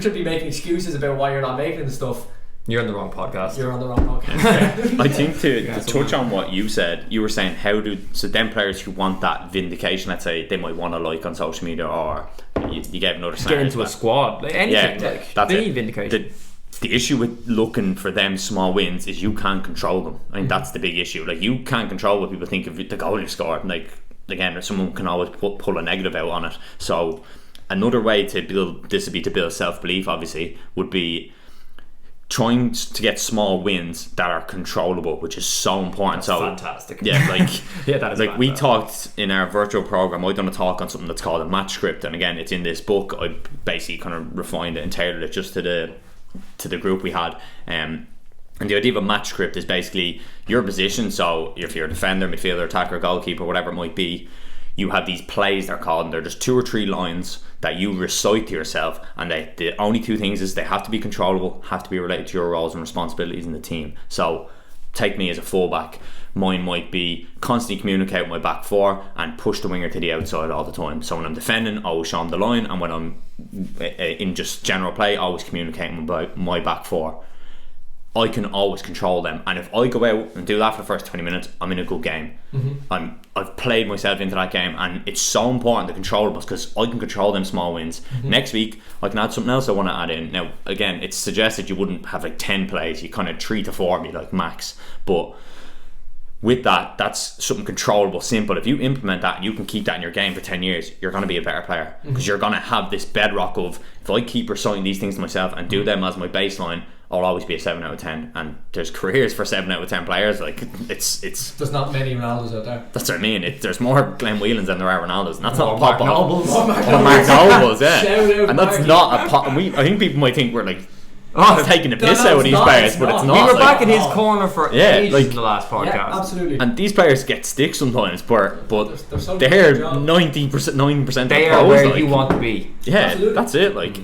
should be making excuses about why you're not making the stuff. You're on the wrong podcast. You're on the wrong podcast. I think to touch on what you said, you were saying so them players who want that vindication, let's say they might want to like on social media, or you gave another get into a squad, like anything. That's they need vindication. The issue with looking for them small wins is you can't control them. I think that's the big issue. Like, you can't control what people think of the goal you scored. Like, again, someone can always pull a negative out on it. So another way to build self-belief, obviously, would be trying to get small wins that are controllable, which is so important. That's fantastic. Yeah, like that is like we talked in our virtual program. I done a talk on something that's called a match script, and again, it's in this book. I basically kind of refined it and tailored it just to the group we had. And the idea of a match script is basically your position. So if you're a defender, midfielder, attacker, goalkeeper, whatever it might be, you have these plays, they're called, and they're just 2 or 3 lines that you recite to yourself, and the only 2 things is they have to be controllable, have to be related to your roles and responsibilities in the team. So take me as a fullback, mine might be constantly communicate with my back 4 and push the winger to the outside all the time. So when I'm defending, always show him the line, and when I'm in just general play, always communicating with my back 4. I can always control them, and if I go out and do that for the first 20 minutes, I'm in a good game. I've played myself into that game, and it's so important, the controllables, because I can control them small wins. Next week I can add something else I want to add in. Now again, it's suggested you wouldn't have like 10 plays, you kind of 3 to 4 be like max, but with that's something controllable, simple. If you implement that, you can keep that in your game for 10 years, you're going to be a better player, because you're going to have this bedrock of, if I keep reciting these things to myself and do them as my baseline, I'll always be a 7 out of 10. And there's careers for 7 out of 10 players. Like, it's there's not many Ronaldos out there. That's what I mean. There's more Glenn Whelans than there are Ronaldos, and that's not a pop Nobles. Mark Nobles, yeah. And that's Marky. not a pop. I think people might think we're like taking the piss out of these not, players, it's but not. it's not. We were like, back in his corner for ages in the last podcast. Yeah, absolutely. and these players get stick sometimes, but They're so they're good at their job. 90%, 9% They of are pros, where like, you want to be. yeah, Absolutely. that's it. Like,